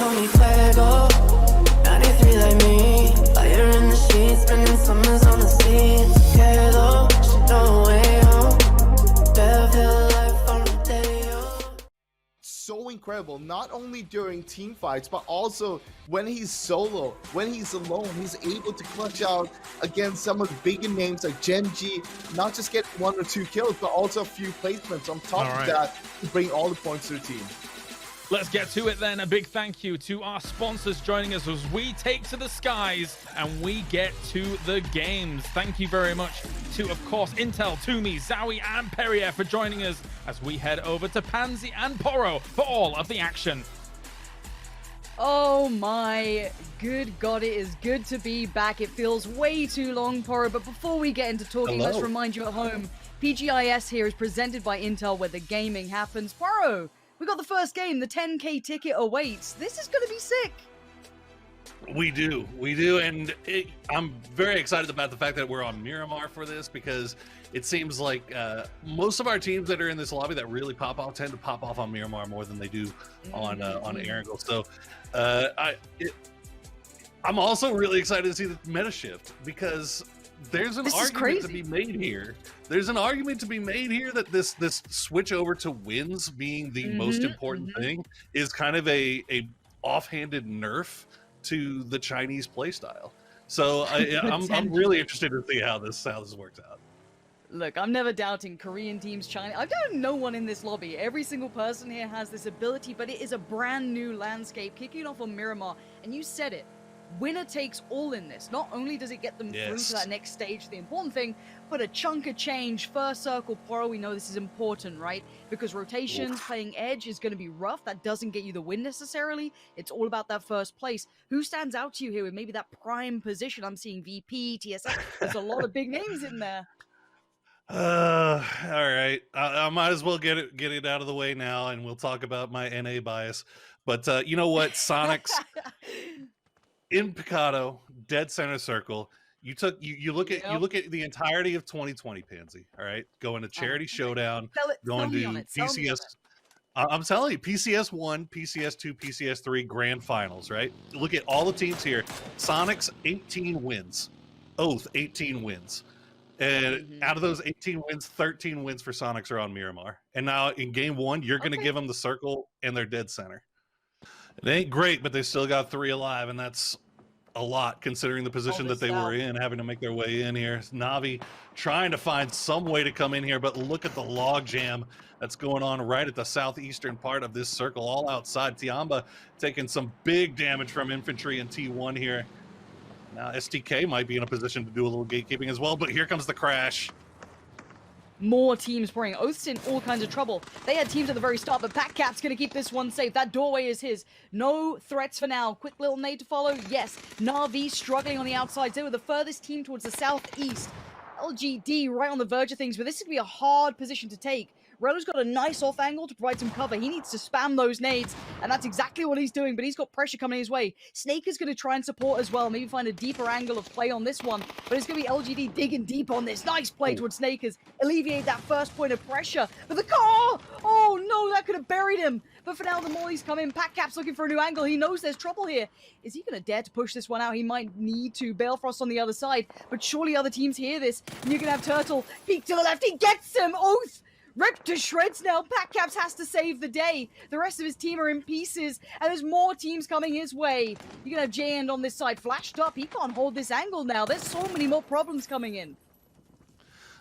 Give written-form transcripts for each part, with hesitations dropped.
call me Fuego. 93 like me. Fire in the sheets, spending summers on the sea. It's okay though, she know way home. Better life on the day, So incredible, not only during team fights, but also when he's solo, when he's alone, he's able to clutch out against some of the bigger names like Gen.G, not just get 1 or 2 kills, but also a few placements on top of that to bring all the points to the team. Let's get to it then. A big thank you to our sponsors joining us as we take to the skies and we get to the games. Thank you very much to, of course, Intel, Toomey, Zowie, and Pgi.S for joining us as we head over to Pansy and Poro for all of the action. Oh my good God, it is good to be back. It feels way too long, Poro, but before we get into talking, let's remind you at home, Pgi.S here is presented by Intel, where the gaming happens. Poro, we got the first game, the 10K ticket awaits. This is going to be sick. We do, and I'm very excited about the fact that we're on Miramar for this, because it seems like most of our teams that are in this lobby that really pop off tend to pop off on Miramar more than they do on Erangel. So I'm also really excited to see the meta shift, because there's an argument to be made here. There's an argument to be made here that this switch over to wins being the most important thing is kind of a offhanded nerf to the Chinese playstyle. So I'm really interested to see how this works out. Look, I'm never doubting Korean teams, China. I don't know one in this lobby. Every single person here has this ability, but it is a brand new landscape kicking off on Miramar. And you said it. Winner takes all in this. Not only does it get them through to that next stage, the important thing, but a chunk of change. First circle, Poro, we know this is important, right? Because rotations, playing edge is going to be rough. That doesn't get you the win necessarily. It's all about that first place. Who stands out to you here with maybe that prime position? I'm seeing VP, TSS. There's a lot of big names in there. All right. I might as well get it out of the way now, and we'll talk about my NA bias. But you know what? Soniqs in Picado, dead center circle. You look at the entirety of 2020, Pansy. All right, going to Charity Showdown, going to PCS. I'm telling you, PCS 1, PCS 2, PCS 3 grand finals. Right. Look at all the teams here. Soniqs 18 wins, Oath 18 wins, and out of those 18 wins, 13 wins for Soniqs are on Miramar. And now in game 1, you're going to give them the circle and their dead center. It ain't great, but they still got 3 alive, and that's a lot considering the position that they were in, having to make their way in here. Navi trying to find some way to come in here, but look at the log jam that's going on right at the southeastern part of this circle, all outside. Tiamba taking some big damage from infantry in T1 here. Now STK might be in a position to do a little gatekeeping as well, but here comes the crash. More teams pouring. Oath's in all kinds of trouble. They had teams at the very start, but Pgi.S going to keep this one safe. That doorway is his. No threats for now. Quick little nade to follow. Yes. Na'Vi struggling on the outside. They were the furthest team towards the southeast. LGD right on the verge of things, but this is going to be a hard position to take. Relo's got a nice off angle to provide some cover. He needs to spam those nades, and that's exactly what he's doing, but he's got pressure coming his way. Snake is going to try and support as well, maybe find a deeper angle of play on this one, but it's going to be LGD digging deep on this. Nice play towards Snakers. Alleviate that first point of pressure. But the car! Oh no, that could have buried him. But for now, the mollies come in. Pgi.S looking for a new angle. He knows there's trouble here. Is he going to dare to push this one out? He might need to. Balefrost on the other side, but surely other teams hear this. And you can have Turtle peek to the left. He gets him! Oath! Ripped to shreds now. Pgi.S has to save the day. The rest of his team are in pieces, and there's more teams coming his way. You can have J-End on this side flashed up. He can't hold this angle now. There's so many more problems coming in.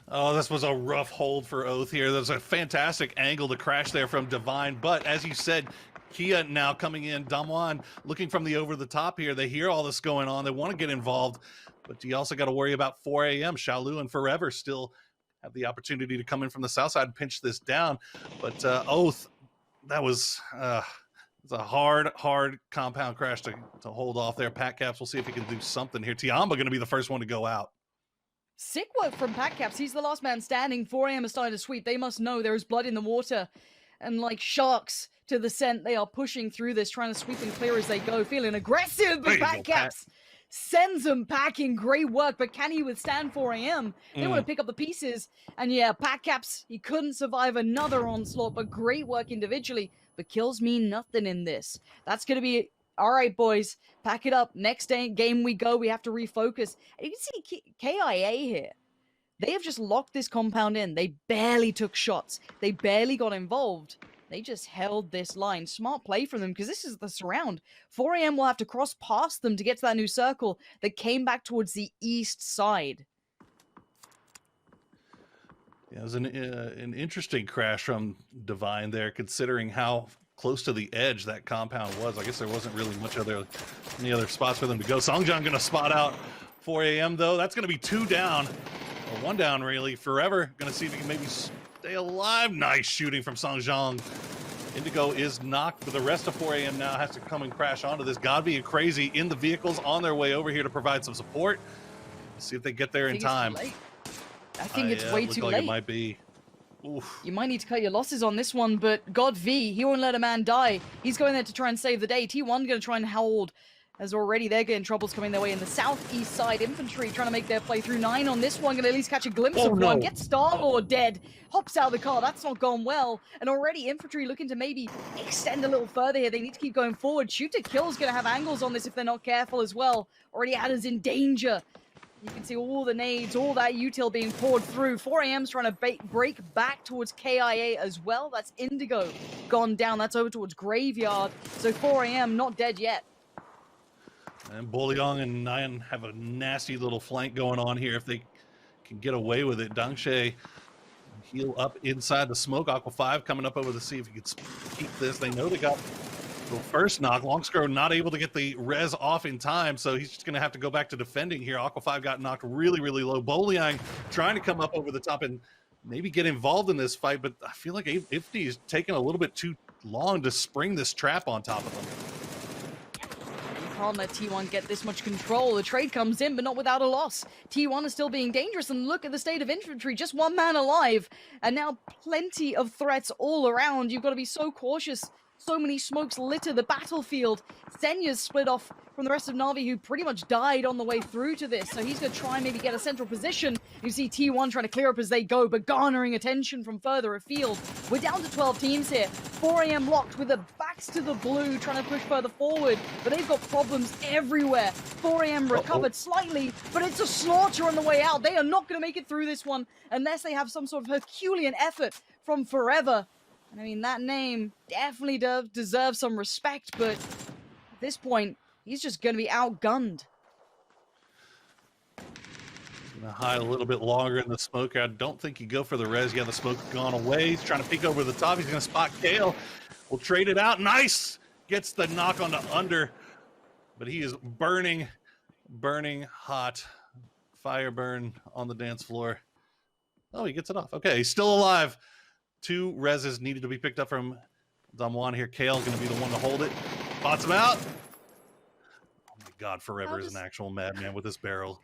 Oh, this was a rough hold for Oath here. There's a fantastic angle to crash there from Divine, but as you said, Kia now coming in. Damwon looking from the over the top here. They hear all this going on. They want to get involved, but you also got to worry about 4 a.m. Shaolu and Forever still have the opportunity to come in from the south side and pinch this down. But Oath, that was it's a hard compound crash to hold off there. Pgi.S, we'll see if he can do something here. Tiamba going to be the first one to go out. Sick work from Pgi.S. He's the last man standing. 4 a.m. is starting to sweep. They must know there is blood in the water. And like sharks to the scent, they are pushing through this, trying to sweep and clear as they go. Feeling aggressive, but Pgi.S sends them packing. Great work, but can he withstand 4 a.m.? They want to pick up the pieces. And yeah, Pgi.S, he couldn't survive another onslaught, but great work individually. But kills mean nothing in this. That's going to be all right, boys, pack it up. Next game we go, we have to refocus. And you can see KIA here. They have just locked this compound in. They barely took shots. They barely got involved. They just held this line. Smart play from them because this is the surround. 4 a.m. will have to cross past them to get to that new circle that came back towards the east side. Yeah, it was an interesting crash from Divine there, considering how close to the edge that compound was. I guess there wasn't really any other spots for them to go. Songjong going to spot out 4 a.m. though. That's going to be 2 down, or 1 down really. Forever going to see if he can maybe stay alive. Nice shooting from Songjong. Indigo is knocked, but the rest of 4 a.m. now has to come and crash onto this. Godby and Crazy in the vehicles on their way over here to provide some support. Let's see if they get there in time. I think it's way too late. It might be. Oof. You might need to cut your losses on this one, but God V, he won't let a man die. He's going there to try and save the day. T1 going to try and hold, as already they're getting troubles coming their way in the southeast side. Infantry trying to make their play through. 9 on this one, going to at least catch a glimpse of one. Get Star-Lord dead. Hops out of the car. That's not gone well. And already Infantry looking to maybe extend a little further here. They need to keep going forward. Shoot to Kill's going to have angles on this if they're not careful as well. Already Adder's in danger. You can see all the nades, all that util being poured through. 4 a.m.'s trying to break back towards KIA as well. That's Indigo gone down. That's over towards Graveyard. So 4 a.m. not dead yet. And Bolyong and Nyan have a nasty little flank going on here if they can get away with it. Dangshe heal up inside the smoke. Aqua 5 coming up over to see if he can keep this. They know they got the first knock. Longscrow not able to get the res off in time, so he's just going to have to go back to defending here. Aqua 5 got knocked really, really low. Bolyong trying to come up over the top and maybe get involved in this fight, but I feel like Ifty is taking a little bit too long to spring this trap on top of them. You can't let T1 get this much control. The trade comes in, but not without a loss. T1 is still being dangerous, and look at the state of infantry. Just 1 man alive, and now plenty of threats all around. You've got to be so cautious. So many smokes litter the battlefield. Senya's split off from the rest of Na'Vi, who pretty much died on the way through to this. So he's going to try and maybe get a central position. You see T1 trying to clear up as they go, but garnering attention from further afield. We're down to 12 teams here. 4 a.m. locked with their backs to the blue, trying to push further forward. But they've got problems everywhere. 4 a.m. recovered slightly, but it's a slaughter on the way out. They are not going to make it through this one unless they have some sort of Herculean effort from Forever. And I mean, that name definitely deserves some respect, but at this point, he's just going to be outgunned. Going to hide a little bit longer in the smoke. I don't think you go for the res. Yeah, the smoke's gone away. He's trying to peek over the top. He's going to spot Kale. We'll trade it out. Nice! Gets the knock on the under, but he is burning hot. Fire burn on the dance floor. Oh, he gets it off. Okay, he's still alive. 2 reses needed to be picked up from Damwon here. Kale going to be the one to hold it. Spots him out. Oh my God, Forever is an actual madman with this barrel.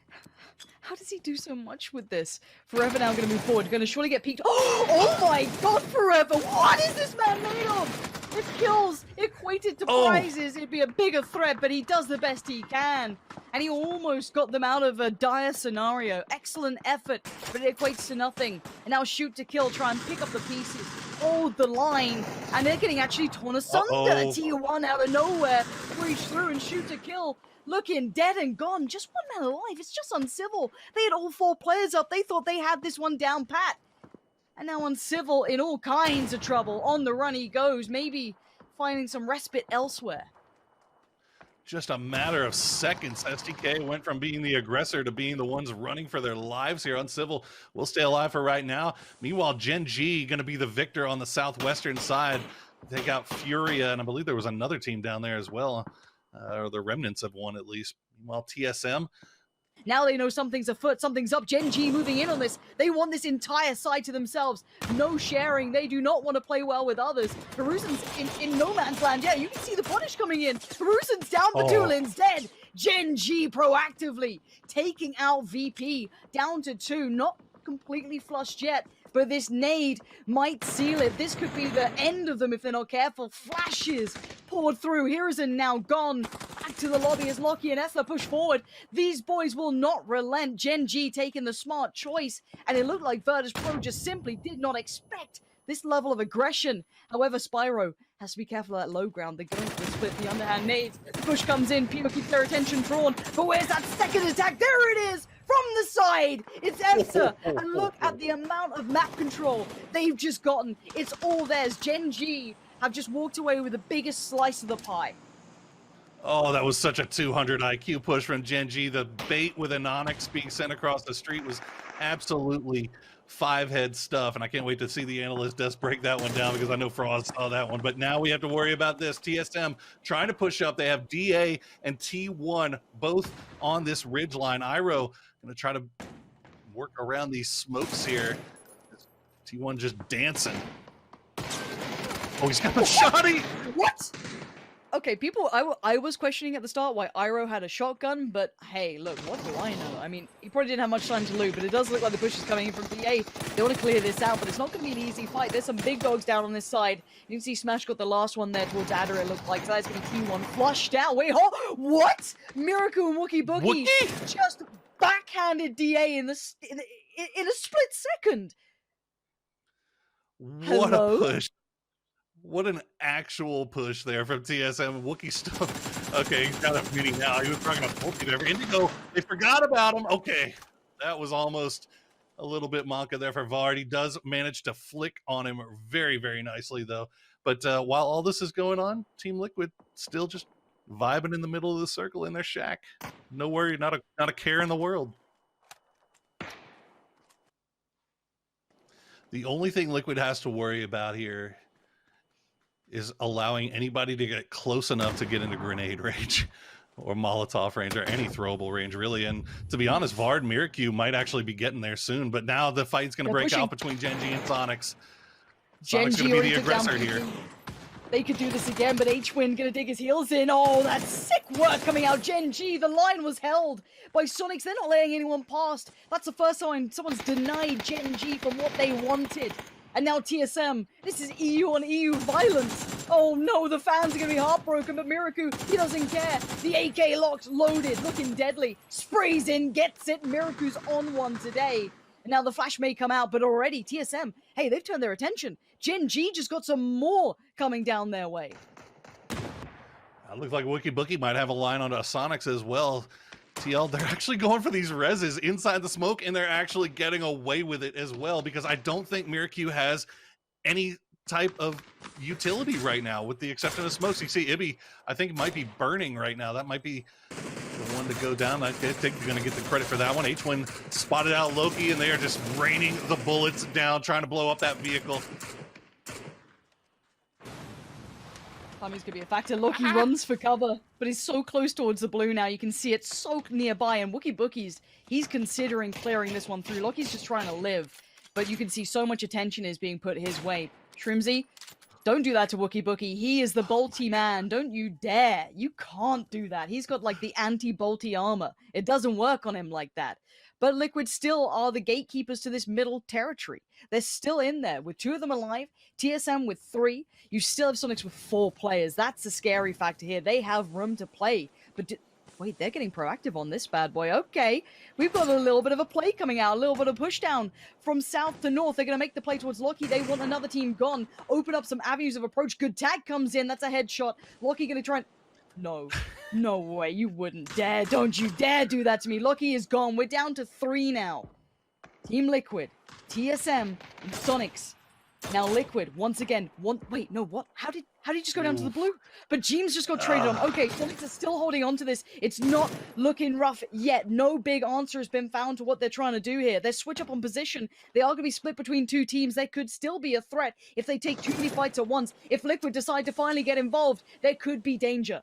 How does he do so much with this? Forever now going to move forward. Going to surely get peeked. Oh my God, Forever! What is this man made of? If kills equated to prizes, it'd be a bigger threat, but he does the best he can. And he almost got them out of a dire scenario. Excellent effort, but it equates to nothing. And now Shoot to Kill, try and pick up the pieces. Hold the line, and they're getting actually torn asunder. T1 out of nowhere, breach through and Shoot to Kill. Looking dead and gone. Just 1 man alive. It's just Uncivil. They had all 4 players up. They thought they had this one down pat. And now Uncivil in all kinds of trouble. On the run he goes, maybe finding some respite elsewhere. Just a matter of seconds. STK went from being the aggressor to being the ones running for their lives here. Uncivil will stay alive for right now. Meanwhile, Gen.G going to be the victor on the southwestern side. Take out Furia, and I believe there was another team down there as well. Or the remnants of one at least. Meanwhile, TSM. Now they know something's afoot, something's up. Gen.G moving in on this. They want this entire side to themselves. No sharing. They do not want to play well with others. Harusen's in no man's land. Yeah, you can see the punish coming in. Harusen's down, Batulin's dead. Gen.G proactively taking out VP down to 2. Not completely flushed yet, but this nade might seal it. This could be the end of them if they're not careful. Flashes poured through. Hiruzen now gone. Back to the lobby as Lockie and Ethla push forward. These boys will not relent. Gen.G taking the smart choice, and it looked like Virtus Pro just simply did not expect this level of aggression. However, Spyro Has to be careful of that low ground. They're going for the split, the underhand nades. The push comes in. Pio keeps their attention drawn. But where's that second attack? There it is! From the side! It's EFSA! And look at the amount of map control they've just gotten. It's all theirs. Gen.G have just walked away with the biggest slice of the pie. Oh, that was such a 200 IQ push from Gen.G. The bait with an Onyx being sent across the street was absolutely five-head stuff, and I can't wait to see the analyst desk break that one down because I know Frost saw that one. But now we have to worry about this. TSM trying to push up. They have DA and T1 both on this ridge line. Iroh going to try to work around these smokes here. T1 just dancing. Oh, he's got a shotty! What? Okay, people, I was questioning at the start why Iroh had a shotgun, but hey, look, what do I know? I mean, he probably didn't have much time to loot, but it does look like the push is coming in from DA. They want to clear this out, but it's not going to be an easy fight. There's some big dogs down on this side. You can see Smash got the last one there towards Adder, it looked like. So that's going to be T1 flushed out. Wait, what? Miracle and Wookie just backhanded DA in a split second. What Hello? a push. What an actual push there from TSM. Wookie still... Okay, he's got a meeting now. He was talking about Wookie there. Indigo, they forgot about him. Okay, that was almost a little bit Monka there for Vard. He does manage to flick on him very, very nicely, though. But while all this is going on, Team Liquid still just vibing in the middle of the circle in their shack. No worry, not a care in the world. The only thing Liquid has to worry about here is allowing anybody to get close enough to get into grenade range or Molotov range or any throwable range, really. And to be honest, Vard and Miracu might actually be getting there soon, but now the fight's going to break out between Gen.G and Soniqs. Soniqs going to be the aggressor here. They could do this again, but H-Win gonna dig his heels in. Oh, that's sick work coming out. Gen.G, the line was held by Soniqs. They're not letting anyone past. That's the first time someone's denied Gen.G from what they wanted. And now TSM, this is EU on EU violence. Oh no, the fans are gonna be heartbroken, but Miracu, he doesn't care. The AK locked, loaded, looking deadly. Sprays in, gets it. Miracu's on one today. And now the flash may come out, but already TSM, hey, they've turned their attention. Gen.G just got some more coming down their way. It looks like Wookie might have a line on Soniqs as well. TL, they're actually going for these reses inside the smoke, and they're actually getting away with it as well, because I don't think Miracu has any type of utility right now, with the exception of smokes. You see Ibby, I think, might be burning right now. That might be the one to go down. I think you're going to get the credit for that one. H-Win spotted out Loki, and they are just raining the bullets down, trying to blow up that vehicle. Timing's gonna be a factor. Loki runs for cover, but he's so close towards the blue now. You can see it so nearby, and Wookie, he's considering clearing this one through. Loki's just trying to live, but you can see so much attention is being put his way. Shrimzy, don't do that to Wookie. He is the bolty man. Don't you dare. You can't do that. He's got like the anti-bolty armor. It doesn't work on him like that. But Liquid still are the gatekeepers to this middle territory. They're still in there with 2 of them alive, TSM with 3. You still have Soniqs with 4 players. That's the scary factor here. They have room to play. But wait, they're getting proactive on this bad boy. Okay, we've got a little bit of a play coming out, a little bit of push down from south to north. They're going to make the play towards Loki. They want another team gone. Open up some avenues of approach. Good tag comes in. That's a headshot. Loki going to try and... No way, you wouldn't dare. Don't you dare do that to me. Loki is gone. We're down to 3 now. Team Liquid, TSM, and Soniqs. Now Liquid, once again, wait, no, what? How did he just go down to the blue? But James just got traded on. Okay, Soniqs are still holding on to this. It's not looking rough yet. No big answer has been found to what they're trying to do here. They switch up on position. They are going to be split between 2 teams. They could still be a threat if they take too many fights at once. If Liquid decide to finally get involved, there could be danger.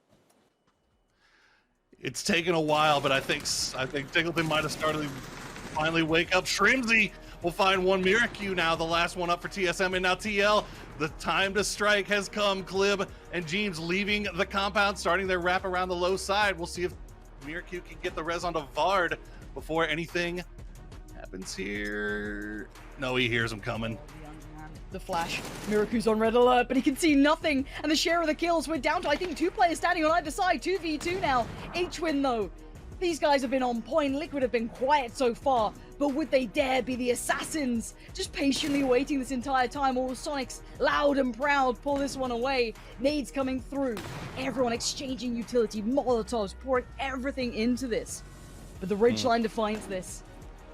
It's taken a while, but I think Tiggleton might have started to finally wake up. Shrimzy will find one Miracu now, the last one up for TSM, and now TL. The time to strike has come. Clib and James leaving the compound, starting their wrap around the low side. We'll see if Miracu can get the res onto Vard before anything happens here. No, he hears him coming. The flash. Miracu's on red alert, but he can see nothing. And the share of the kills, we're down to, I think, 2 players standing on either side. 2v2 now. H-Win, though. These guys have been on point. Liquid have been quiet so far, but would they dare be the assassins? Just patiently waiting this entire time. All Soniqs, loud and proud, pull this one away. Nades coming through. Everyone exchanging utility, Molotovs, pouring everything into this. But the ridgeline defines this.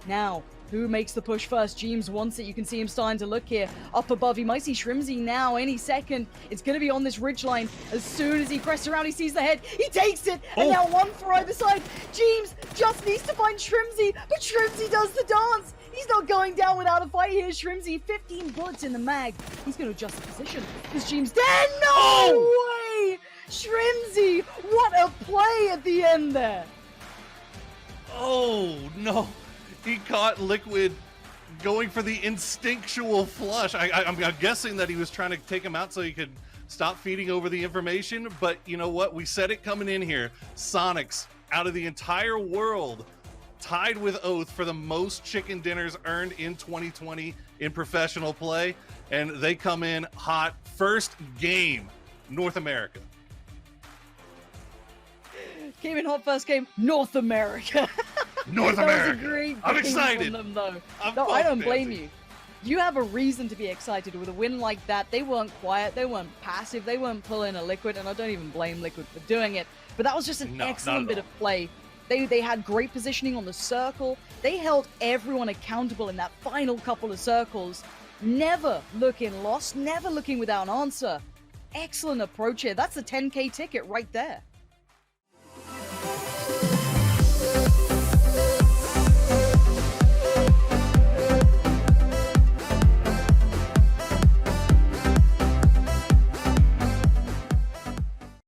Now, who makes the push first? Jeems wants it. You can see him starting to look here. Up above, he might see Shrimzy now any second. It's going to be on this ridgeline. As soon as he crests around, he sees the head. He takes it. And now one for either side. Jeems just needs to find Shrimzy, but Shrimzy does the dance. He's not going down without a fight here. Shrimzy, 15 bullets in the mag. He's going to adjust the position. Because Jeems dead. No way! Shrimzy, what a play at the end there. Oh, no. He caught Liquid going for the instinctual flush. I'm guessing that he was trying to take him out so he could stop feeding over the information. But you know what? We said it coming in here. Soniqs, out of the entire world, tied with Oath for the most chicken dinners earned in 2020 in professional play. And they come in hot. First game, North America. Came in hot first game, North America. North America. That was a great I'm game excited. from them, though. I'm No, I don't pumped, blame Nancy. you. You have a reason to be excited with a win like that. They weren't quiet, they weren't passive, they weren't pulling a Liquid, and I don't even blame Liquid for doing it. But that was just an excellent bit of play. They had great positioning on the circle. They held everyone accountable in that final couple of circles. Never looking lost, never looking without an answer. Excellent approach here. That's the 10K ticket right there.